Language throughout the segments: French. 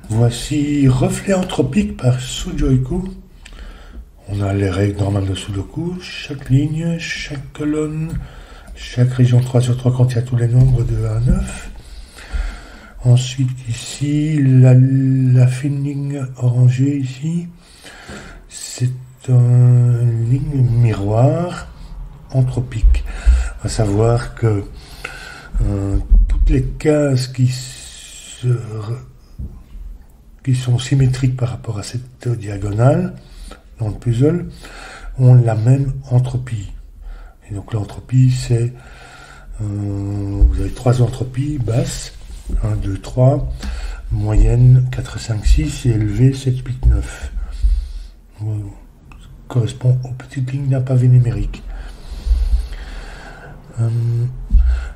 Voici Reflet anthropique par Sudoku. On a les règles normales de Sudoku, chaque ligne, chaque colonne, chaque région 3 sur 3 contient tous les nombres de 1 à 9. Ensuite ici, la fine ligne orangée ici, c'est une ligne miroir anthropique. À savoir que toutes les cases qui sont symétriques par rapport à cette diagonale dans le puzzle ont la même entropie. Et donc l'entropie c'est vous avez 3 entropies basses, 1, 2, 3, moyenne 4, 5, 6 et élevée 7, 8, 9. Correspond aux petites lignes d'un pavé numérique.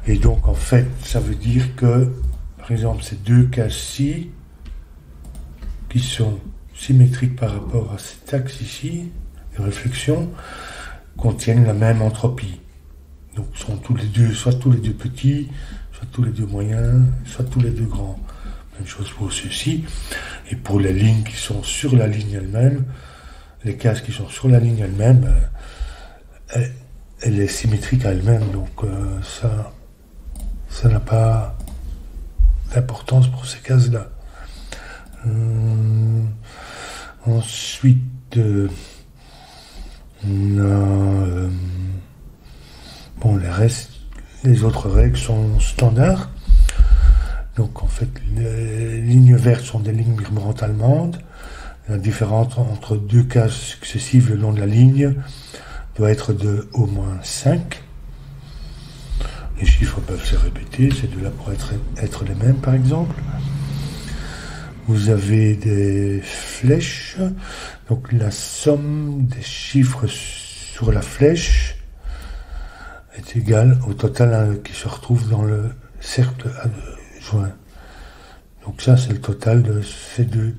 Et donc en fait ça veut dire que par exemple ces deux cases-ci qui sont symétriques par rapport à cet axe ici de réflexion contiennent la même entropie. Donc sont tous les deux, soit tous les deux petits, soit tous les deux moyens, soit tous les deux grands. Même chose pour ceux-ci. Et pour les lignes qui sont sur la ligne elle-même, les cases qui sont sur la ligne elle-même, elle est symétrique à elle-même. Donc ça n'a pas d'importance pour ces cases-là. Ensuite, on a les autres règles sont standards. Donc en fait, les lignes vertes sont des lignes murmurantes allemandes. La différence entre deux cases successives le long de la ligne doit être de au moins 5. Les chiffres peuvent se répéter, ces deux-là pourraient être les mêmes par exemple. Vous avez des flèches, donc la somme des chiffres sur la flèche est égale au total qui se retrouve dans le cercle joint. Donc ça c'est le total de ces deux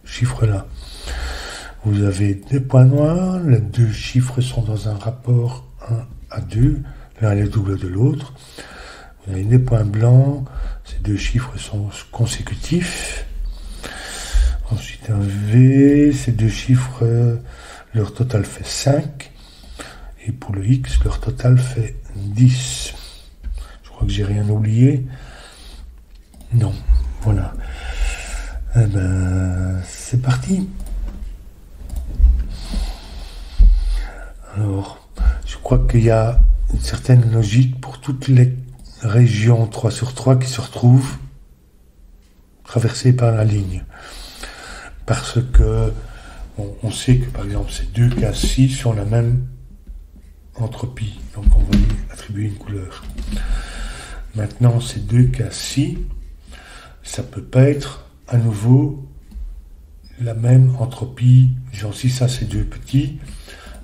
chiffres-là. Vous avez des points noirs, les deux chiffres sont dans un rapport 1 à 2, l'un est le double de l'autre. Vous avez des points blancs, ces deux chiffres sont consécutifs. Ensuite un V, ces deux chiffres, leur total fait 5. Et pour le X, leur total fait 10. Je crois que j'ai rien oublié. Non, voilà. Eh ben, c'est parti. Alors, je crois qu'il y a une certaine logique pour toutes les régions 3 sur 3 qui se retrouvent traversées par la ligne. Parce que on sait que par exemple ces deux cases-ci sont la même entropie, donc on va lui attribuer une couleur. Maintenant ces deux cases-ci, ça peut pas être à nouveau la même entropie, genre si ça c'est deux petits,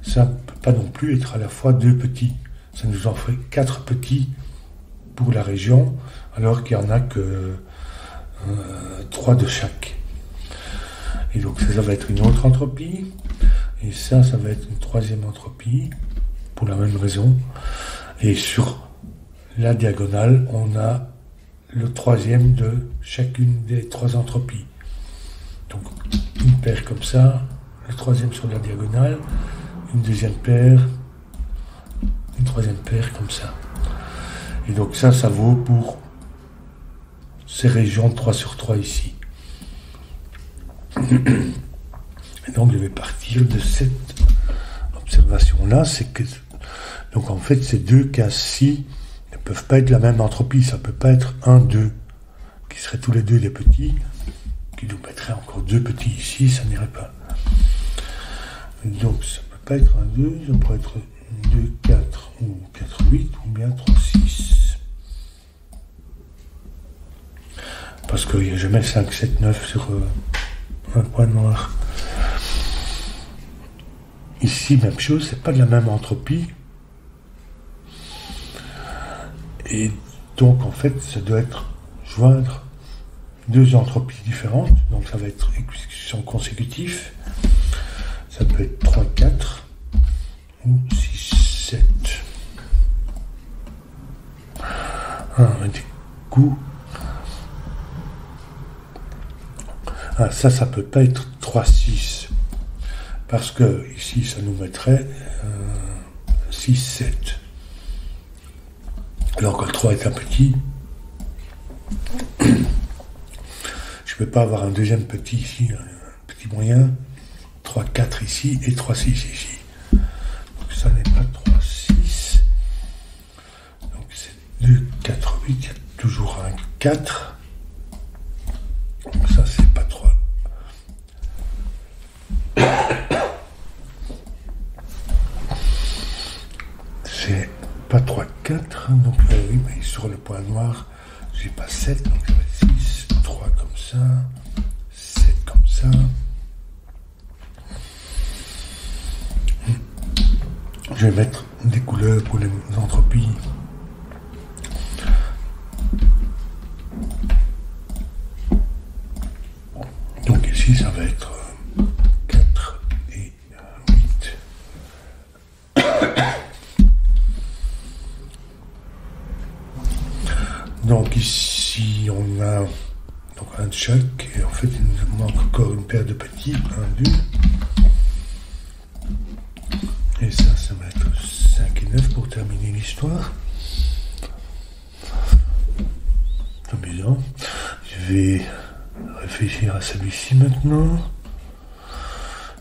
ça ne peut pas non plus être à la fois deux petits. Ça nous en fait 4 petits pour la région, alors qu'il n'y en a que 3 de chaque. Et donc ça va être une autre entropie, et ça va être une troisième entropie, pour la même raison. Et sur la diagonale, on a le troisième de chacune des 3 entropies. Donc une paire comme ça, le troisième sur la diagonale, une deuxième paire, une troisième paire comme ça. Et donc ça vaut pour ces régions 3 sur 3 ici. Et donc je vais partir de cette observation-là, c'est que donc en fait ces deux cases-ci ne peuvent pas être la même entropie, ça ne peut pas être 1, 2, qui seraient tous les deux des petits, qui nous mettraient encore 2 petits ici, ça n'irait pas. Donc ça ne peut pas être 1, 2, ça pourrait être 2, 4, ou 4, 8, ou bien 3, 6. Parce qu'il n'y a jamais 5, 7, 9 sur un point noir. Ici, même chose, c'est pas de la même entropie. Et donc, en fait, ça doit être joindre 2 entropies différentes. Donc, ça va être exécution consécutive. Ça peut être 3, 4 ou 6, 7. Du coup, Ah, ça peut pas être 3, 6. Parce que ici, ça nous mettrait 6, 7. Alors que le 3 est un petit, je peux pas avoir un deuxième petit ici, un petit moyen. 3, 4 ici et 3, 6 ici. Donc ça n'est pas 3, 6. Donc c'est 2, 4, 8. Il y a toujours un 4. Donc ça c'est pas 3. C'est pas 3, 4. Donc oui, mais sur le point noir, j'ai pas 7. Donc ça va être 6, 3 comme ça, 7 comme ça. Je vais mettre des couleurs pour les entropies. Donc ici, ça va être 4 et 8. Donc ici, on a donc un de chaque. Et en fait, il nous manque encore une paire de petits. 1, 2. Et ça va être 5 et 9 pour terminer l'histoire. C'est amusant. Je vais réfléchir à celui-ci maintenant.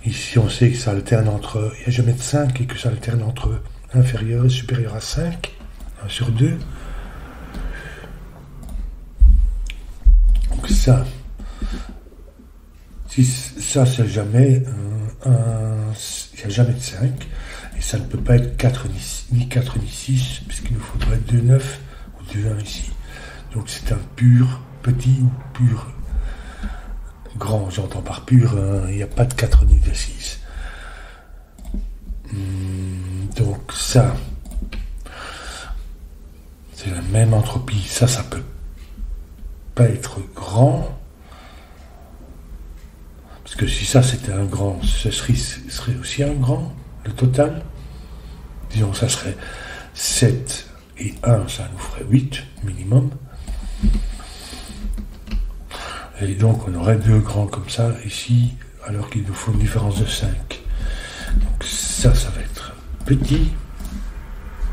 Ici, on sait que ça alterne entre... Je vais mettre 5 et que ça alterne entre inférieur et supérieur à 5. 1 sur 2. Donc ça... Si ça, c'est jamais... il n'y a jamais de 5. Et ça ne peut pas être 4 ni 4 ni 6, puisqu'il nous faudrait 2, 9 ou 2, 1 ici. Donc c'est un pur petit ou pur grand. J'entends par pur, il n'y a pas de 4 ni de 6. Donc ça, c'est la même entropie. Ça peut pas être grand. Parce que si ça c'était un grand, ce serait aussi un grand, le total. Disons, ça serait 7 et 1, ça nous ferait 8 minimum. Et donc on aurait 2 grands comme ça ici, alors qu'il nous faut une différence de 5. Donc ça va être petit,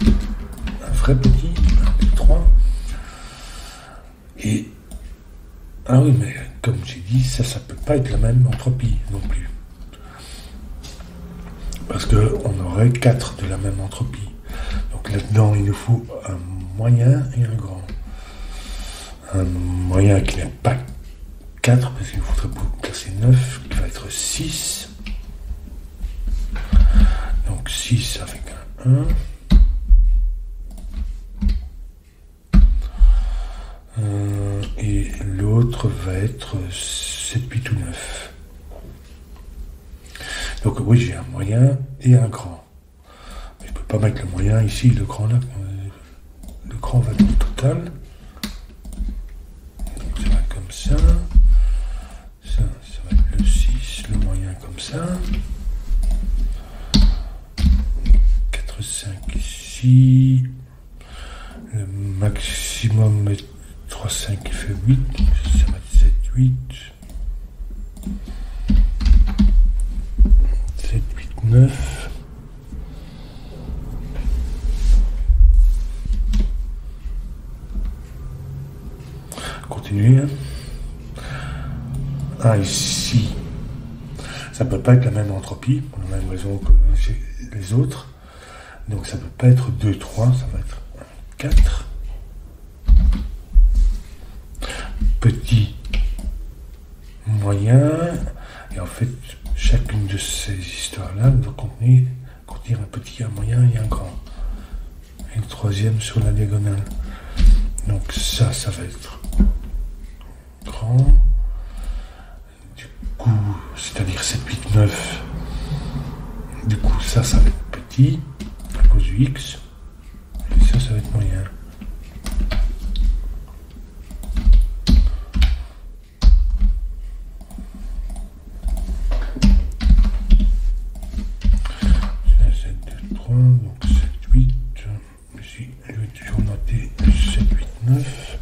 un vrai petit, 1, 2, 3. Et ah oui, mais comme j'ai dit, ça peut pas être la même entropie non plus. Parce qu'on aurait 4 de la même entropie. Donc là-dedans, il nous faut un moyen et un grand. Un moyen qui n'est pas 4, parce qu'il faudrait placer 9, qui va être 6. Donc 6 avec un 1. Et l'autre va être 7, 8 ou 9. Donc oui, j'ai un moyen et un grand. Mais je ne peux pas mettre le moyen ici, le grand là. Le grand va dans le total. Donc ça va comme ça. Ça va être le 6, le moyen comme ça. 4, 5 ici. Le maximum est 3, 5 qui fait 8, ça va être 7, 8. 7, 8, 9. Continuez. Ah, ici, ça ne peut pas être la même entropie, pour la même raison que chez les autres. Donc ça ne peut pas être 2, 3, ça va être 4. Petit, moyen, et en fait, chacune de ces histoires-là doit contenir un petit, un moyen et un grand. Et le troisième sur la diagonale. Donc ça va être grand. Du coup, c'est-à-dire 7, 8, 9. Du coup, ça va être petit, à cause du X. Et ça va être moyen. Donc 7, 8, ici, je vais toujours noter 7, 8, 9.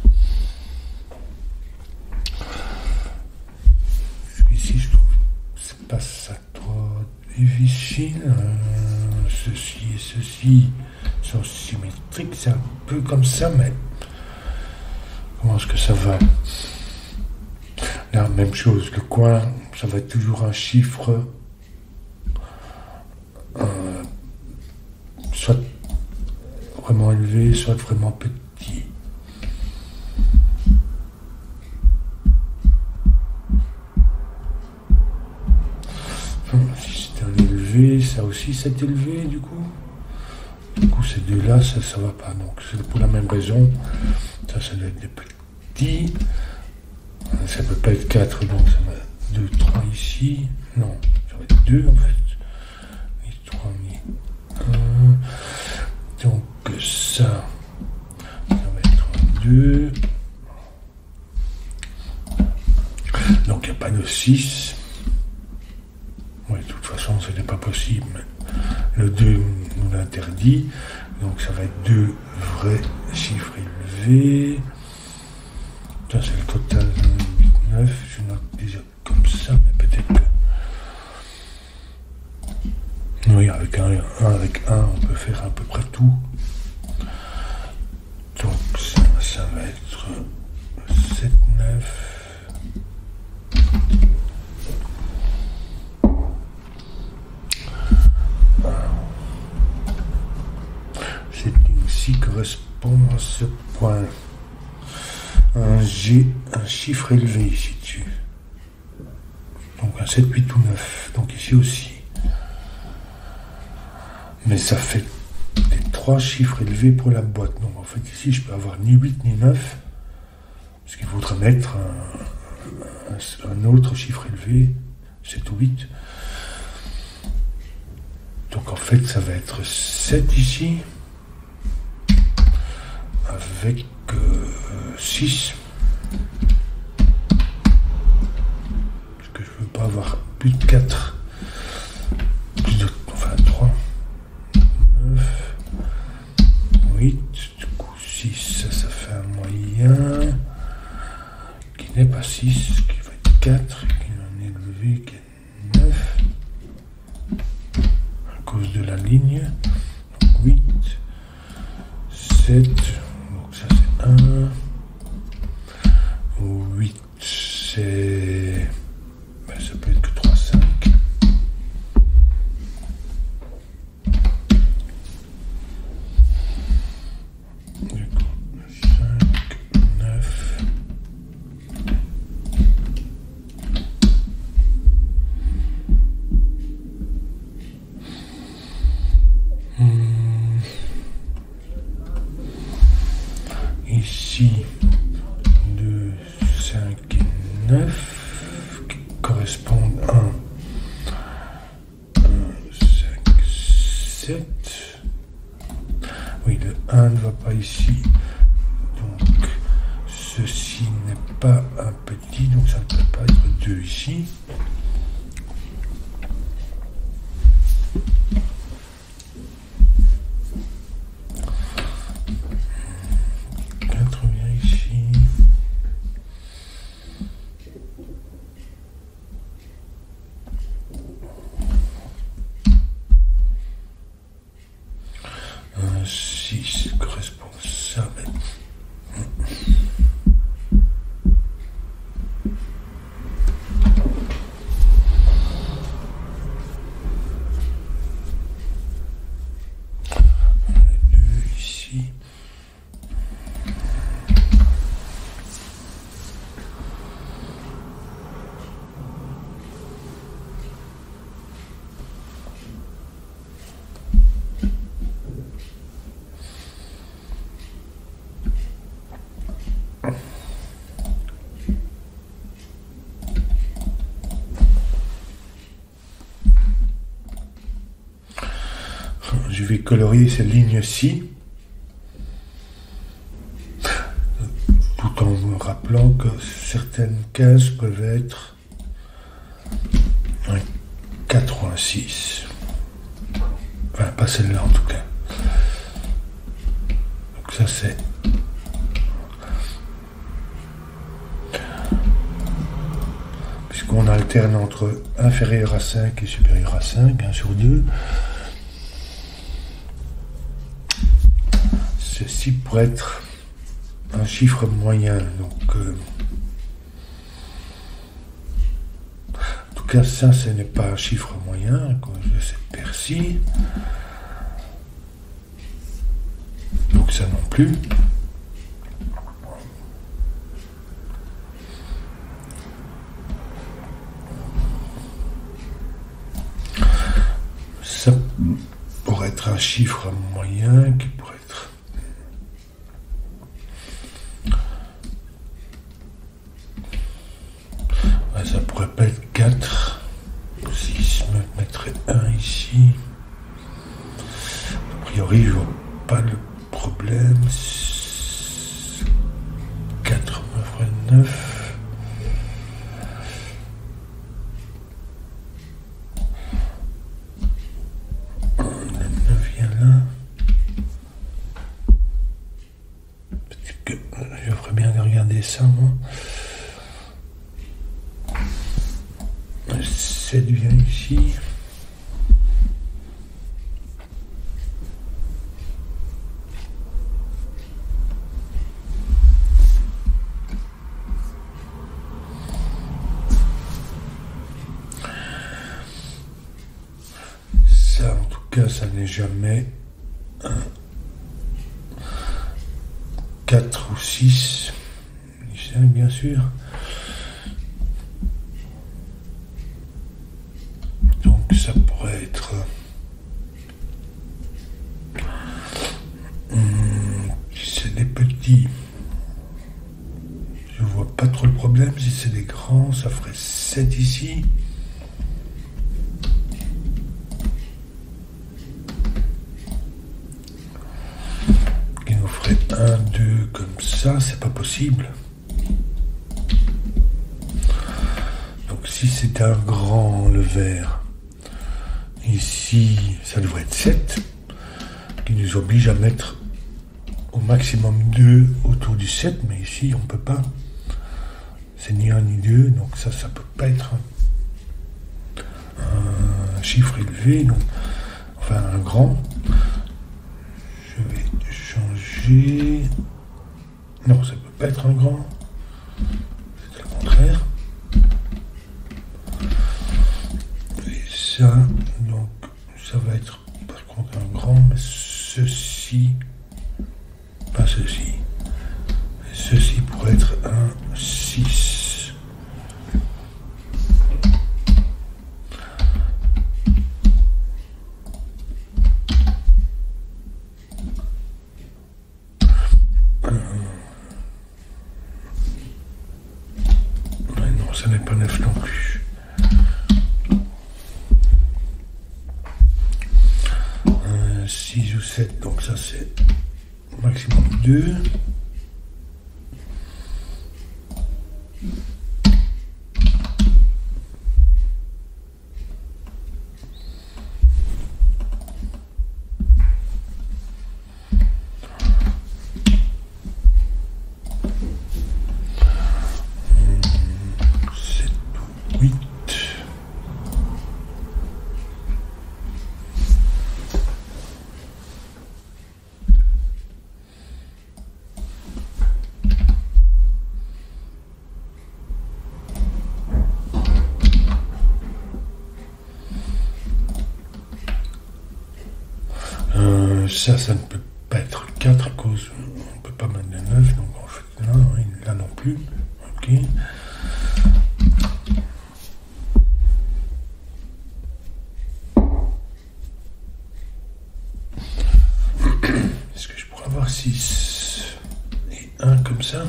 les Vichy, ceci et ceci sont symétriques, c'est un peu comme ça, mais comment est-ce que ça va? La même chose, le coin, ça va être toujours un chiffre, soit vraiment élevé, soit vraiment petit. Si c'est un élevé, ça aussi c'est élevé du coup. Du coup ces deux-là, ça va pas. Donc c'est pour la même raison. Ça doit être des petits. Ça peut pas être 4, donc ça va être 2, 3 ici. Non, ça va être 2 en fait. Ni 3, ni 1. Donc ça va être 2. Donc il n'y a pas de 6. Oui, de toute façon, ce n'est pas possible. Mais le 2 nous l'interdit. Donc ça va être 2 vrais chiffres élevés. Ça, c'est le total de 8, 9. Je note déjà comme ça, mais peut-être que... Oui, avec un, on peut faire à peu près tout. Donc ça va être 7, 9. Cette ligne-ci correspond à ce point. J'ai un chiffre élevé ici dessus. Donc un 7, 8 ou 9. Donc ici aussi. Mais ça fait des 3 chiffres élevés pour la boîte. Donc en fait ici je peux avoir ni 8 ni 9. Parce qu'il faudra mettre un autre chiffre élevé. 7 ou 8. Donc en fait ça va être 7 ici. Avec 6. Parce que je ne veux pas avoir plus de 4. Enfin 3. 9. 8. Du coup 6, ça fait un moyen. Qui n'est pas 6, qui va être 4. Qui est un élevé, qui est 9. À cause de la ligne. Donc 8. 7. 1, 8, c'est... Ben, ça peut être que 3, 5. Du coup, 5, 9. Ici, 2, 5 et 9 qui correspondent à 1, 5, 7. Oui, le 1 ne va pas ici. Donc, ceci n'est pas un petit, donc ça ne peut pas être 2 ici. Je vais colorier ces lignes-ci, tout en me rappelant que certaines cases peuvent être un 4 ou un 6. Enfin, pas celle-là en tout cas. Donc ça c'est... puisqu'on alterne entre inférieur à 5 et supérieur à 5, 1 sur 2. Ceci pourrait être un chiffre moyen. Donc, en tout cas, ça, ce n'est pas un chiffre moyen, à cause de cette paire-ci. Donc ça non plus. Ça pourrait être un chiffre moyen qui pourrait être... Ouais, ça pourrait pas être 4. Si je me mettrais 1 ici. A priori, je vois pas le problème. 4 me ferait 9. Je ferais bien de regarder ça, moi. 7 vient ici. Ça, en tout cas, ça n'est jamais un 4 ou 6, bien sûr. Donc ça pourrait être... si c'est des petits, je vois pas trop le problème. Si c'est des grands, ça ferait 7 ici. Qui nous ferait 1, 2 comme ça, c'est pas possible. Donc si c'est un grand, le vert, ici, ça devrait être 7, qui nous oblige à mettre au maximum 2 autour du 7, mais ici, on peut pas. C'est ni 1 ni 2, donc ça peut pas être un chiffre élevé, donc, enfin un grand. Je vais changer... Non, ça peut pas être un grand. C'est le contraire. Et ça, donc, ça va être par contre un grand, mais ceci, pas ceci. Ceci pourrait être un 6. Non, ça n'est pas 9 non plus. 6 ou 7, donc ça c'est maximum 2. Ça ne peut pas être 4 à cause, on ne peut pas mettre de 9, donc en fait là non plus. Ok. Est-ce que je pourrais avoir 6 et 1 comme ça?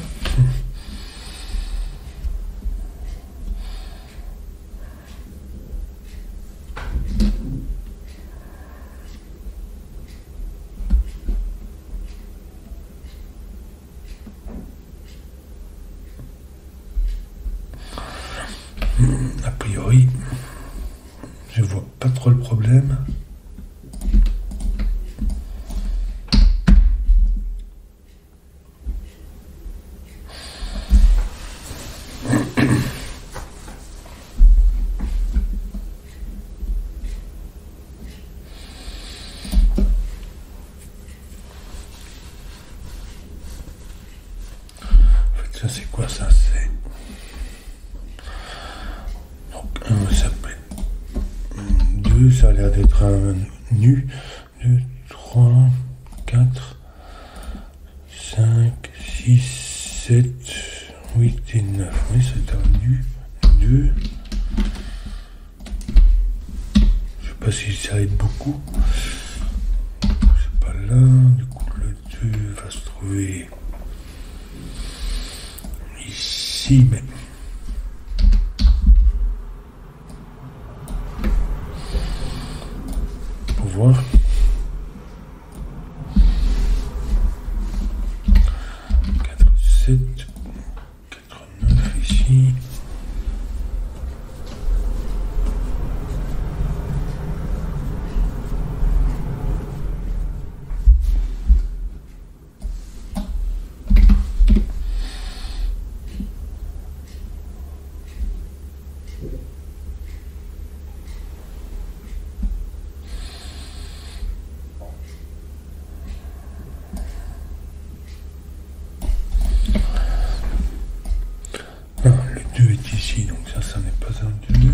A priori, je vois pas trop le problème. 2, ça a l'air d'être un nu. 2, 3, 4, 5, 6, 7, 8 et 9. Oui, c'est un nu. 2. Je sais pas si ça aide beaucoup. C'est pas là. Du coup, le 2 va se trouver ici, mais pour voir. 4, 7, 4, 9 ici. Non, le 2 est ici, donc ça n'est pas un 2.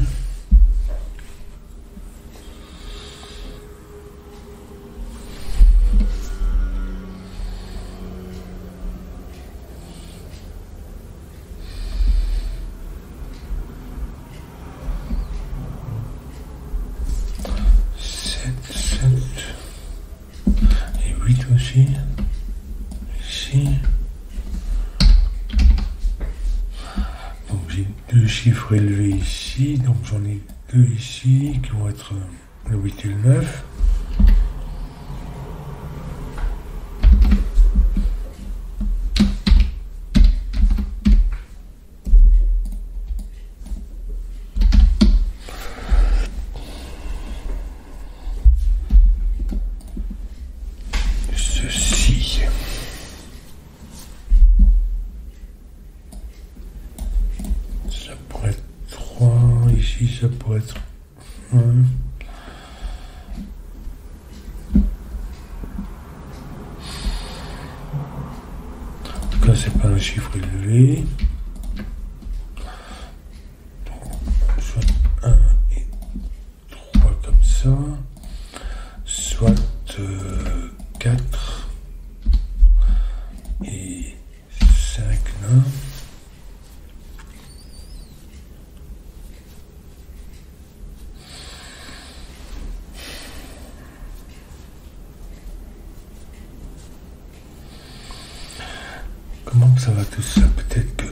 Et 8 aussi. Ici. Donc j'ai 2 chiffres élevés ici. Donc j'en ai 2 ici qui vont être le 8 et le 9. Ceci. Ça pourrait être 3. Ici, ça pourrait être 1. En tout cas, c'est pas un chiffre élevé. Donc, soit 1 et 3 comme ça. Soit 4 et 5 là. Comment ça va tout ça? Peut-être que...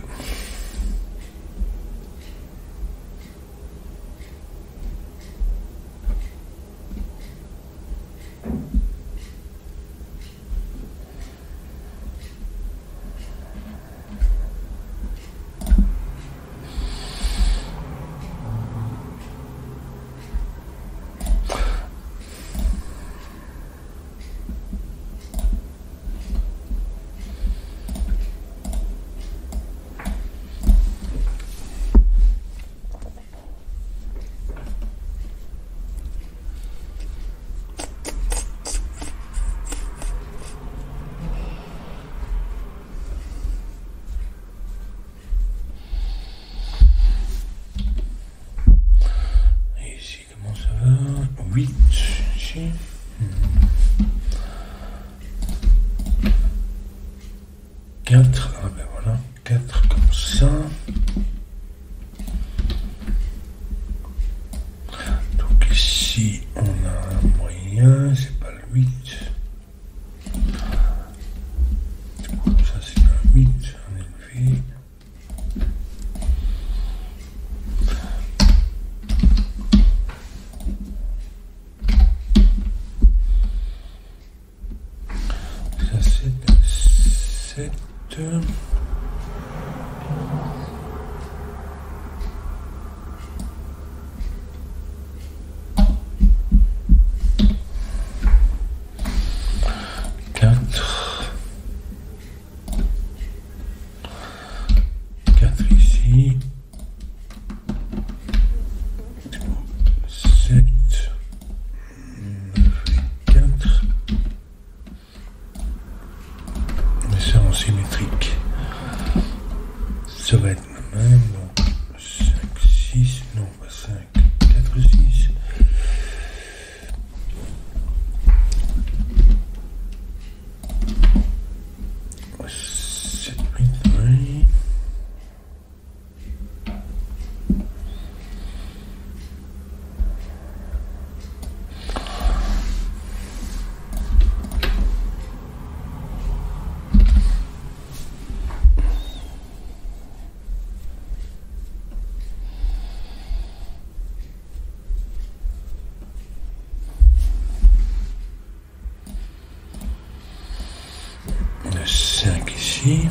ici.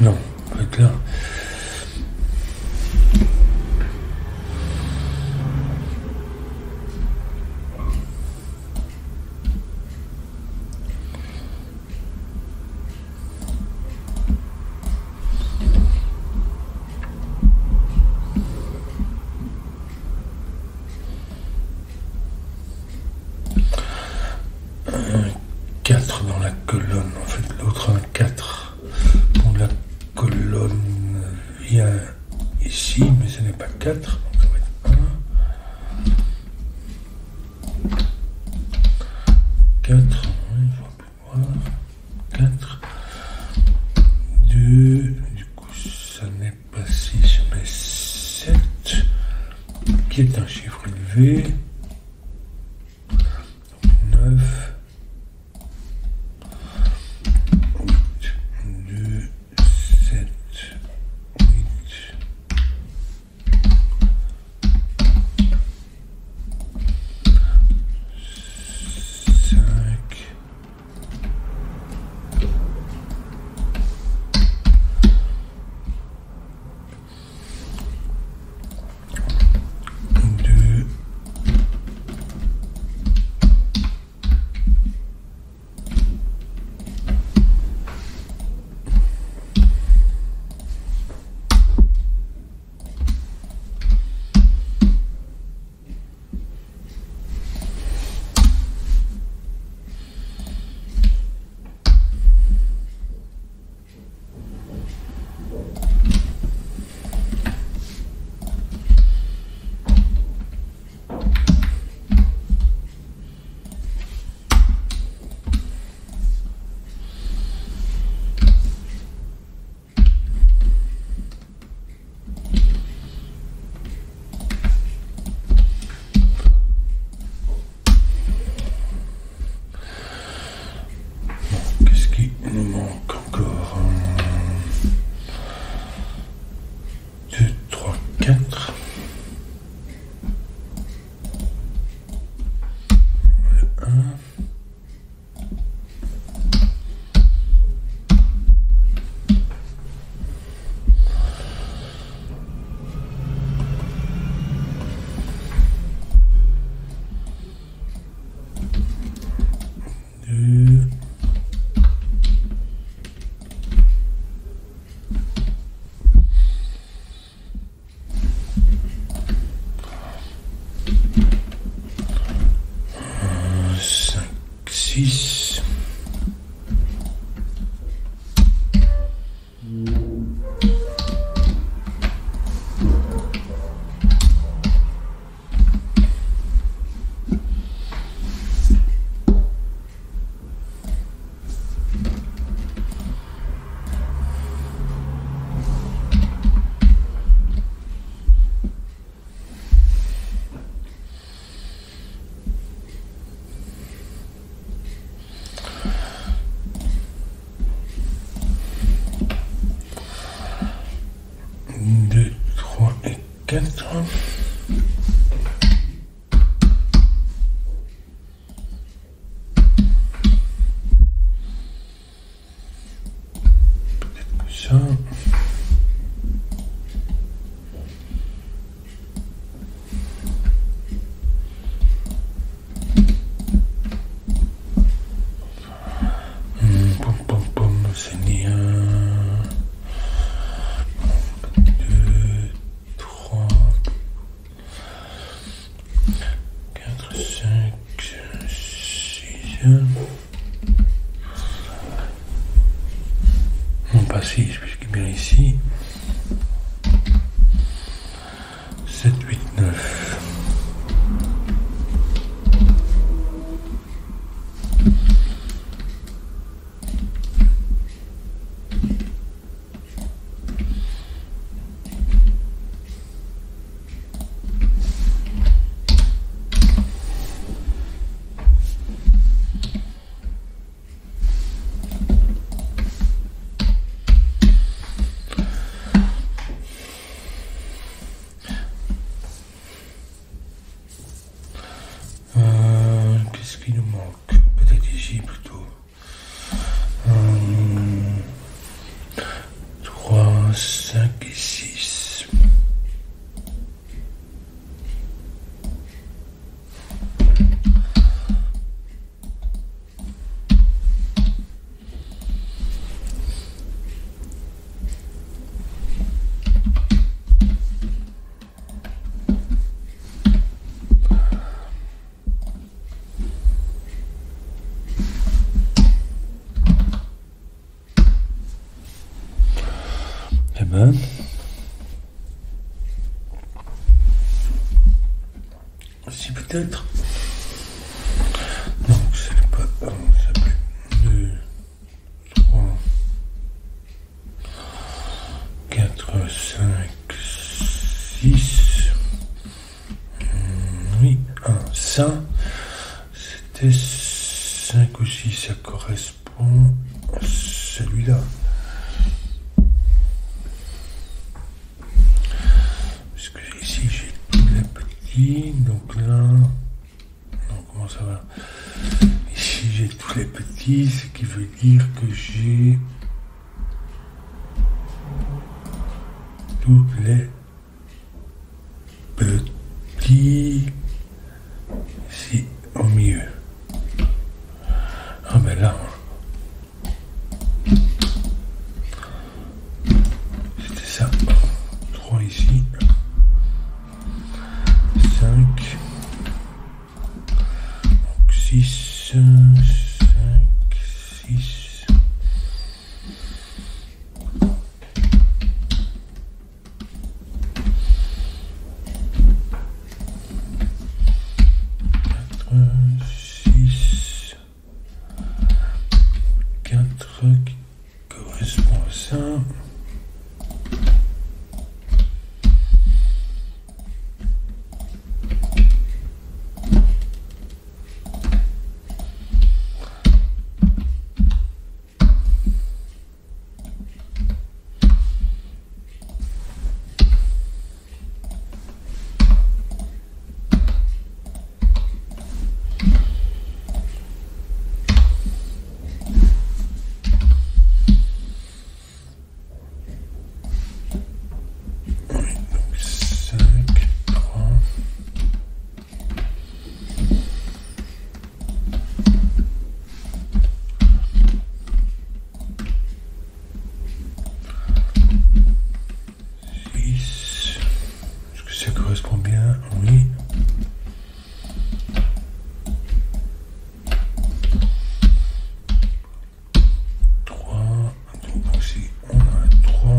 Non, en fait là. Un 4 dans la colonne, en fait l'autre un 4 pour la colonne vient ici, mais ce n'est pas 4, donc ça va être 1, 4, oui, je vois plus voir, 4, 2, du coup ça n'est pas 6 mais 7, qui est un chiffre élevé, 9, 2, 7, 8, 5, 2, qu'est-ce qui nous manque encore? 2, 3, 4. Le 1. 2. 5, 6. 2, 3 et 4. Peut-être que ça. Pom pom pom, c'est ni un. 2, 3, 4, 5, 6. Non, pas 6, puisqu'il est bien ici. 7, 8, 9. Ici peut-être. Donc c'est pas. Ça fait 2, 3, 4, 5, 6. Oui, ça. C'était 5 aussi, ça correspond à celui-là. Parce que ici j'ai tous les petits, donc là. Non, comment ça va? Ici j'ai tous les petits, ce qui veut dire que j'ai tous les petits ici au milieu. Ah ben là, c'était ça. 3 ici. 5. Donc 6. 5, 6. 6, 4 qui correspond à ça. Ça correspond bien, oui. 3, donc ici on a 3.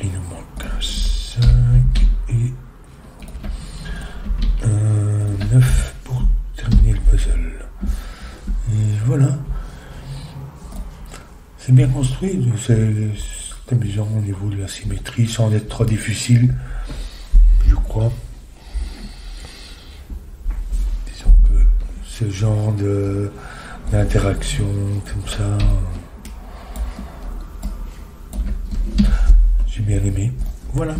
Il nous manque un 5 et un 9 pour terminer le puzzle. Et voilà. C'est bien construit, c'est amusant au niveau de la symétrie, sans être trop difficile, je crois. Disons que ce genre d'interaction comme ça, j'ai bien aimé. Voilà.